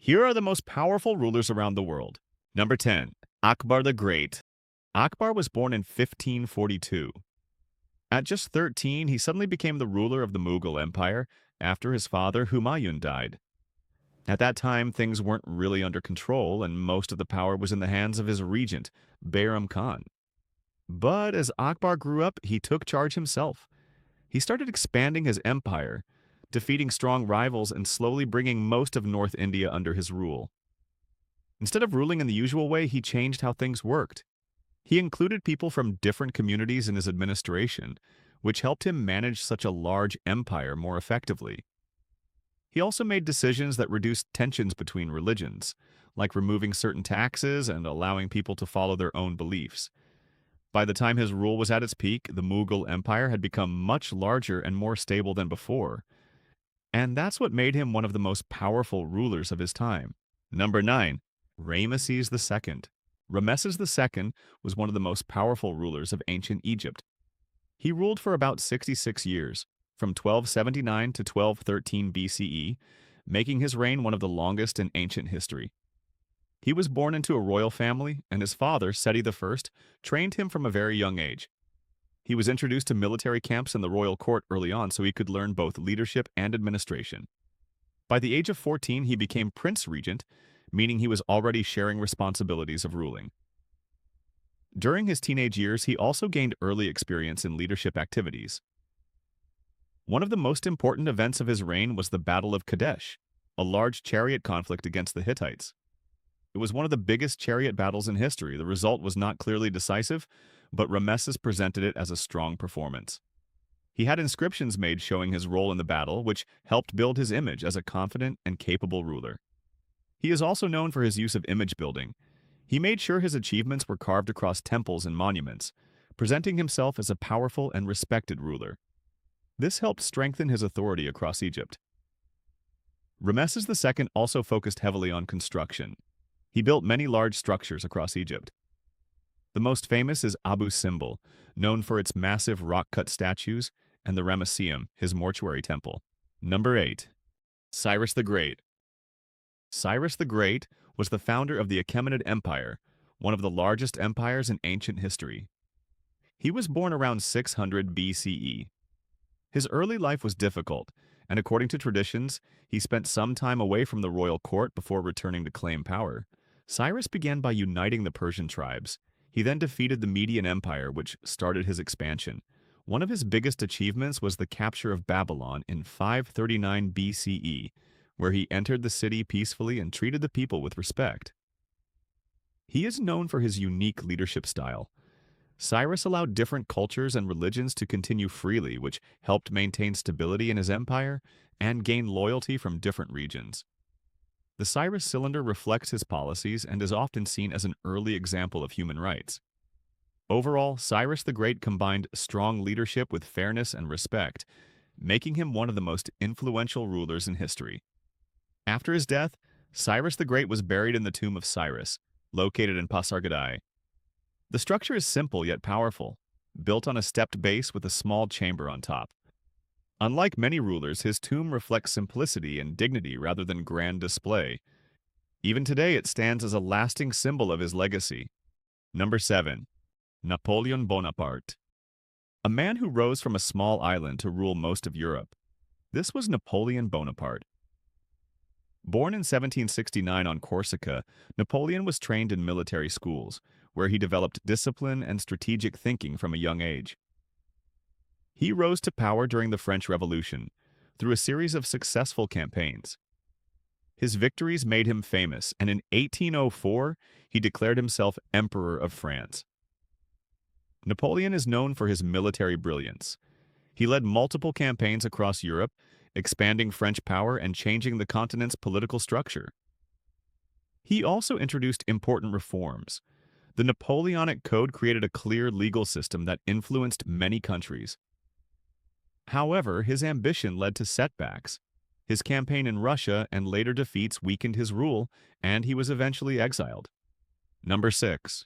Here are the most powerful rulers around the world. Number 10. Akbar the Great. Akbar was born in 1542. At just 13, he suddenly became the ruler of the Mughal Empire after his father Humayun died. At that time, things weren't really under control, and most of the power was in the hands of his regent, Bayram Khan. But as Akbar grew up, he took charge himself. He started expanding his empire, defeating strong rivals and slowly bringing most of North India under his rule. Instead of ruling in the usual way, he changed how things worked. He included people from different communities in his administration, which helped him manage such a large empire more effectively. He also made decisions that reduced tensions between religions, like removing certain taxes and allowing people to follow their own beliefs. By the time his rule was at its peak, the Mughal Empire had become much larger and more stable than before. And that's what made him one of the most powerful rulers of his time. Number 9. Ramesses II. Ramesses II was one of the most powerful rulers of ancient Egypt. He ruled for about 66 years, from 1279 to 1213 BCE, making his reign one of the longest in ancient history. He was born into a royal family, and his father, Seti I, trained him from a very young age. He was introduced to military camps in the royal court early on so he could learn both leadership and administration. By the age of 14, he became prince regent, meaning he was already sharing responsibilities of ruling. During his teenage years, he also gained early experience in leadership activities. One of the most important events of his reign was the Battle of Kadesh, a large chariot conflict against the Hittites. It was one of the biggest chariot battles in history. The result was not clearly decisive, but Ramesses presented it as a strong performance. He had inscriptions made showing his role in the battle, which helped build his image as a confident and capable ruler. He is also known for his use of image building. He made sure his achievements were carved across temples and monuments, presenting himself as a powerful and respected ruler. This helped strengthen his authority across Egypt. Ramesses II also focused heavily on construction. He built many large structures across Egypt. The most famous is Abu Simbel, known for its massive rock-cut statues, and the Ramesseum, his mortuary temple. Number 8. Cyrus the Great. Cyrus the Great was the founder of the Achaemenid Empire, one of the largest empires in ancient history. He was born around 600 BCE. His early life was difficult, and according to traditions, he spent some time away from the royal court before returning to claim power. Cyrus began by uniting the Persian tribes. He then defeated the Median Empire, which started his expansion. One of his biggest achievements was the capture of Babylon in 539 BCE, where he entered the city peacefully and treated the people with respect. He is known for his unique leadership style. Cyrus allowed different cultures and religions to continue freely, which helped maintain stability in his empire and gain loyalty from different regions. The Cyrus cylinder reflects his policies and is often seen as an early example of human rights. Overall, Cyrus the Great combined strong leadership with fairness and respect, making him one of the most influential rulers in history. After his death, Cyrus the Great was buried in the tomb of Cyrus, located in Pasargadae. The structure is simple yet powerful, built on a stepped base with a small chamber on top. Unlike many rulers, his tomb reflects simplicity and dignity rather than grand display. Even today, it stands as a lasting symbol of his legacy. Number 7. Napoleon Bonaparte. A man who rose from a small island to rule most of Europe. This was Napoleon Bonaparte. Born in 1769 on Corsica, Napoleon was trained in military schools, where he developed discipline and strategic thinking from a young age. He rose to power during the French Revolution, through a series of successful campaigns. His victories made him famous, and in 1804, he declared himself Emperor of France. Napoleon is known for his military brilliance. He led multiple campaigns across Europe, expanding French power and changing the continent's political structure. He also introduced important reforms. The Napoleonic Code created a clear legal system that influenced many countries. However, his ambition led to setbacks. His campaign in Russia and later defeats weakened his rule, and he was eventually exiled. Number 6.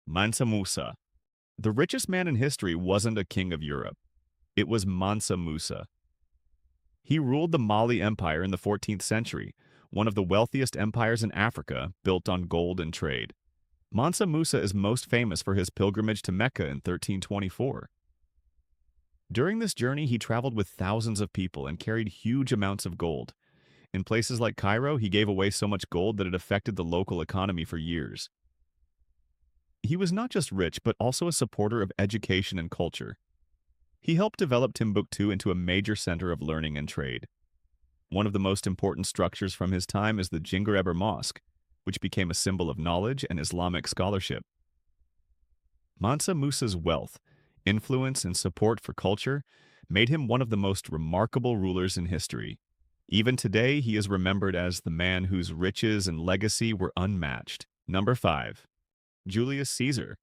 Mansa Musa. The richest man in history wasn't a king of Europe. It was Mansa Musa. He ruled the Mali Empire in the 14th century, one of the wealthiest empires in Africa, built on gold and trade. Mansa Musa is most famous for his pilgrimage to Mecca in 1324. During this journey, he traveled with thousands of people and carried huge amounts of gold. In places like Cairo, he gave away so much gold that it affected the local economy for years. He was not just rich, but also a supporter of education and culture. He helped develop Timbuktu into a major center of learning and trade. One of the most important structures from his time is the Jingareber Mosque, which became a symbol of knowledge and Islamic scholarship. Mansa Musa's wealth, influence, and support for culture made him one of the most remarkable rulers in history. Even today, he is remembered as the man whose riches and legacy were unmatched. Number 5. Julius Caesar.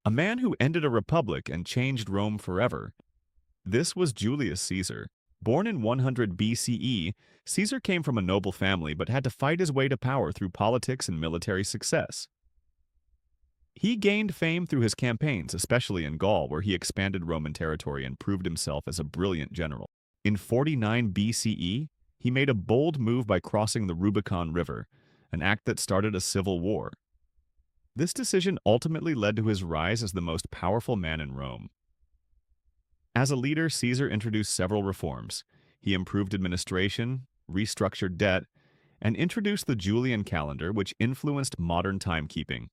A man who ended a republic and changed Rome forever. This was Julius Caesar. Born in 100 BCE, Caesar came from a noble family but had to fight his way to power through politics and military success. He gained fame through his campaigns, especially in Gaul, where he expanded Roman territory and proved himself as a brilliant general. In 49 BCE, he made a bold move by crossing the Rubicon River, an act that started a civil war. This decision ultimately led to his rise as the most powerful man in Rome. As a leader, Caesar introduced several reforms. He improved administration, restructured debt, and introduced the Julian calendar, which influenced modern timekeeping.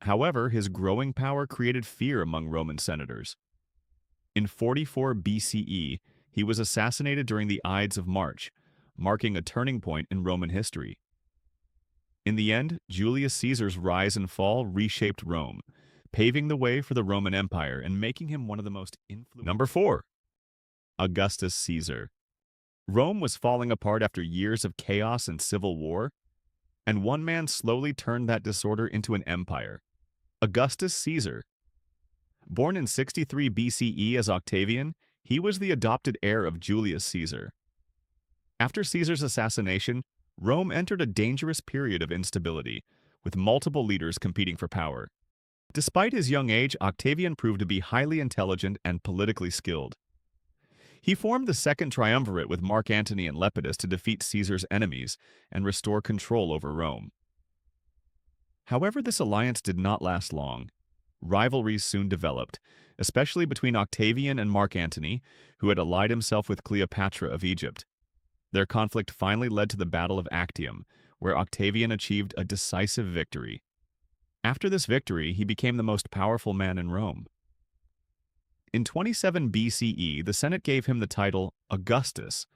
However, his growing power created fear among Roman senators. In 44 BCE, he was assassinated during the Ides of March, marking a turning point in Roman history. In the end, Julius Caesar's rise and fall reshaped Rome, paving the way for the Roman Empire and making him one of the most influential. Number 4. Augustus Caesar. Rome was falling apart after years of chaos and civil war, and one man slowly turned that disorder into an empire. Augustus Caesar. Born in 63 BCE as Octavian, he was the adopted heir of Julius Caesar. After Caesar's assassination, Rome entered a dangerous period of instability, with multiple leaders competing for power. Despite his young age, Octavian proved to be highly intelligent and politically skilled. He formed the Second Triumvirate with Mark Antony and Lepidus to defeat Caesar's enemies and restore control over Rome. However, this alliance did not last long. Rivalries soon developed, especially between Octavian and Mark Antony, who had allied himself with Cleopatra of Egypt. Their conflict finally led to the Battle of Actium, where Octavian achieved a decisive victory. After this victory, he became the most powerful man in Rome. In 27 BCE, the Senate gave him the title Augustus,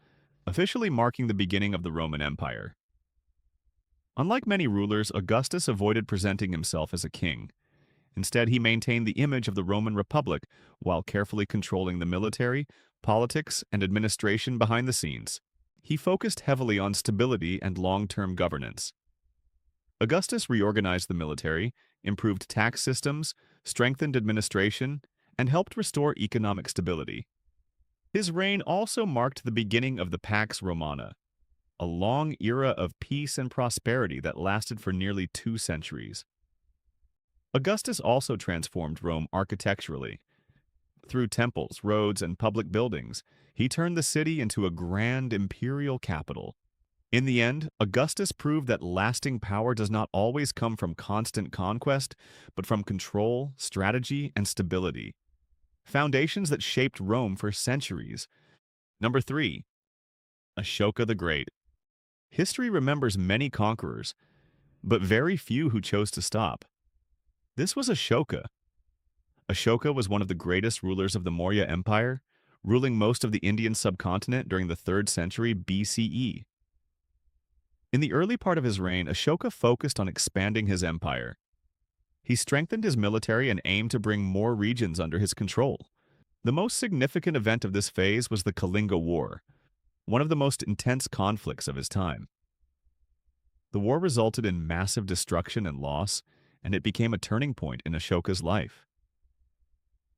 officially marking the beginning of the Roman Empire. Unlike many rulers, Augustus avoided presenting himself as a king. Instead, he maintained the image of the Roman Republic while carefully controlling the military, politics, and administration behind the scenes. He focused heavily on stability and long-term governance. Augustus reorganized the military, improved tax systems, strengthened administration, and helped restore economic stability. His reign also marked the beginning of the Pax Romana, a long era of peace and prosperity that lasted for nearly 2 centuries. Augustus also transformed Rome architecturally. Through temples, roads, and public buildings, he turned the city into a grand imperial capital. In the end, Augustus proved that lasting power does not always come from constant conquest, but from control, strategy, and stability. Foundations that shaped Rome for centuries. Number 3. Ashoka the Great. History remembers many conquerors, but very few who chose to stop. This was Ashoka. Ashoka was one of the greatest rulers of the Maurya Empire, ruling most of the Indian subcontinent during the 3rd century BCE. In the early part of his reign, Ashoka focused on expanding his empire. He strengthened his military and aimed to bring more regions under his control. The most significant event of this phase was the Kalinga War, one of the most intense conflicts of his time. The war resulted in massive destruction and loss, and it became a turning point in Ashoka's life.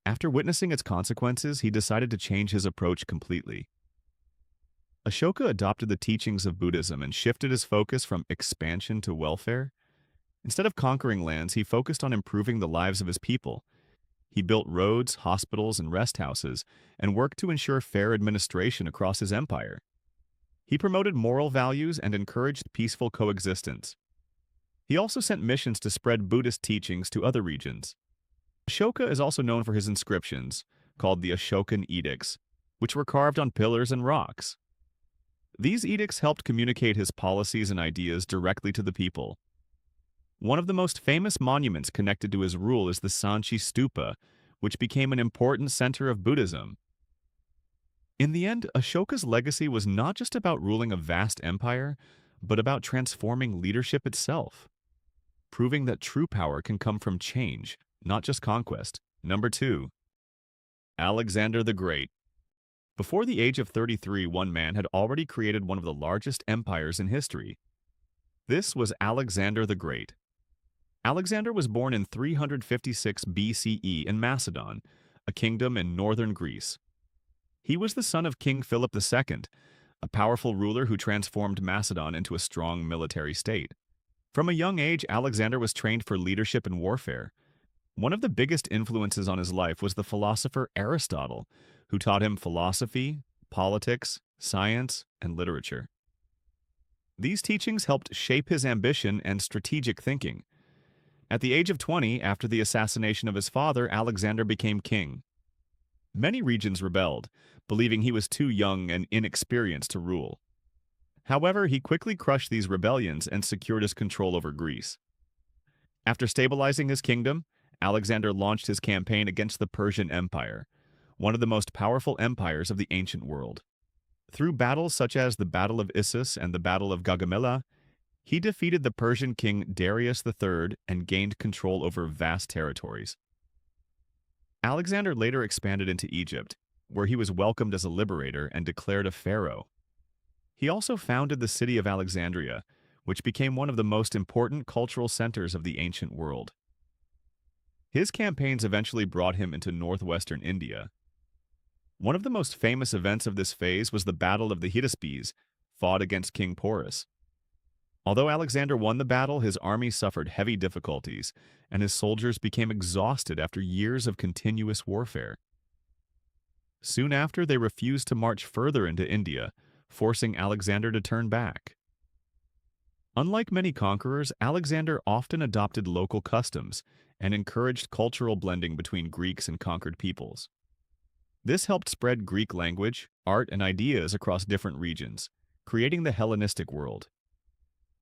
After witnessing its consequences, he decided to change his approach completely. Ashoka adopted the teachings of Buddhism and shifted his focus from expansion to welfare. Instead of conquering lands, he focused on improving the lives of his people. He built roads, hospitals, and rest houses, and worked to ensure fair administration across his empire. He promoted moral values and encouraged peaceful coexistence. He also sent missions to spread Buddhist teachings to other regions. Ashoka is also known for his inscriptions, called the Ashokan Edicts, which were carved on pillars and rocks. These edicts helped communicate his policies and ideas directly to the people. One of the most famous monuments connected to his rule is the Sanchi Stupa, which became an important center of Buddhism. In the end, Ashoka's legacy was not just about ruling a vast empire, but about transforming leadership itself, proving that true power can come from change, not just conquest. Number 2. Alexander the Great. Before the age of 33, one man had already created one of the largest empires in history. This was Alexander the Great. Alexander was born in 356 BCE in Macedon, a kingdom in northern Greece. He was the son of King Philip II, a powerful ruler who transformed Macedon into a strong military state. From a young age, Alexander was trained for leadership and warfare. One of the biggest influences on his life was the philosopher Aristotle, who taught him philosophy, politics, science, and literature. These teachings helped shape his ambition and strategic thinking. At the age of 20, after the assassination of his father, Alexander became king. Many regions rebelled, believing he was too young and inexperienced to rule. However, he quickly crushed these rebellions and secured his control over Greece. After stabilizing his kingdom, Alexander launched his campaign against the Persian Empire, one of the most powerful empires of the ancient world. Through battles such as the Battle of Issus and the Battle of Gaugamela, he defeated the Persian king Darius III and gained control over vast territories. Alexander later expanded into Egypt, where he was welcomed as a liberator and declared a pharaoh. He also founded the city of Alexandria, which became one of the most important cultural centers of the ancient world. His campaigns eventually brought him into northwestern India. One of the most famous events of this phase was the Battle of the Hydaspes, fought against King Porus. Although Alexander won the battle, his army suffered heavy difficulties, and his soldiers became exhausted after years of continuous warfare. Soon after, they refused to march further into India, forcing Alexander to turn back. Unlike many conquerors, Alexander often adopted local customs and encouraged cultural blending between Greeks and conquered peoples. This helped spread Greek language, art, and ideas across different regions, creating the Hellenistic world.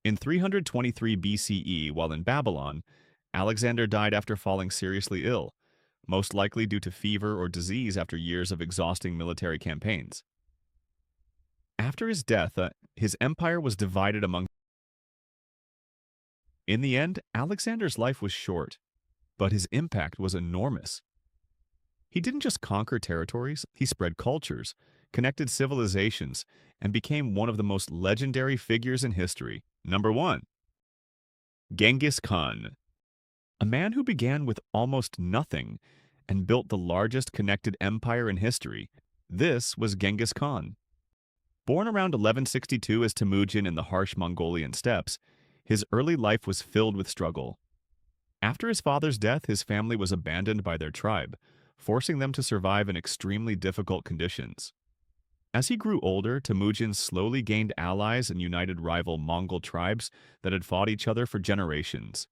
In 323 BCE, while in Babylon, Alexander died after falling seriously ill, most likely due to fever or disease after years of exhausting military campaigns. After his death, his empire was divided among. In the end, Alexander's life was short, but his impact was enormous. He didn't just conquer territories, he spread cultures, connected civilizations, and became one of the most legendary figures in history. Number 1. Genghis Khan. A man who began with almost nothing and built the largest connected empire in history. This was Genghis Khan. Born around 1162 as Temujin in the harsh Mongolian steppes, his early life was filled with struggle. After his father's death, his family was abandoned by their tribe, forcing them to survive in extremely difficult conditions. As he grew older, Temujin slowly gained allies and united rival Mongol tribes that had fought each other for generations.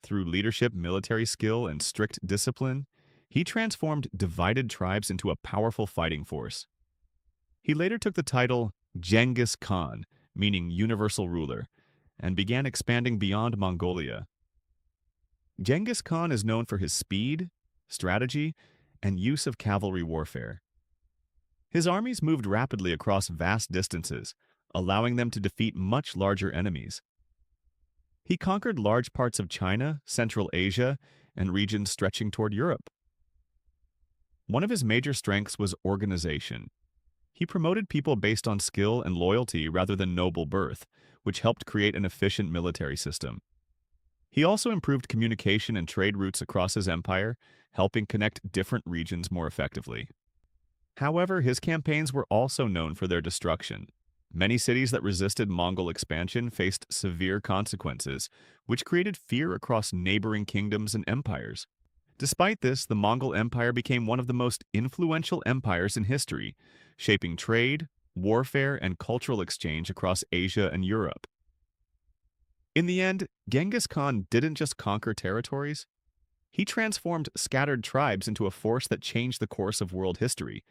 Through leadership, military skill, and strict discipline, he transformed divided tribes into a powerful fighting force. He later took the title Genghis Khan, meaning universal ruler, and began expanding beyond Mongolia. Genghis Khan is known for his speed, strategy, and use of cavalry warfare. His armies moved rapidly across vast distances, allowing them to defeat much larger enemies. He conquered large parts of China, Central Asia, and regions stretching toward Europe. One of his major strengths was organization. He promoted people based on skill and loyalty rather than noble birth, which helped create an efficient military system. He also improved communication and trade routes across his empire, helping connect different regions more effectively. However, his campaigns were also known for their destruction. Many cities that resisted Mongol expansion faced severe consequences, which created fear across neighboring kingdoms and empires. Despite this, the Mongol Empire became one of the most influential empires in history, shaping trade, warfare, and cultural exchange across Asia and Europe. In the end, Genghis Khan didn't just conquer territories, he transformed scattered tribes into a force that changed the course of world history,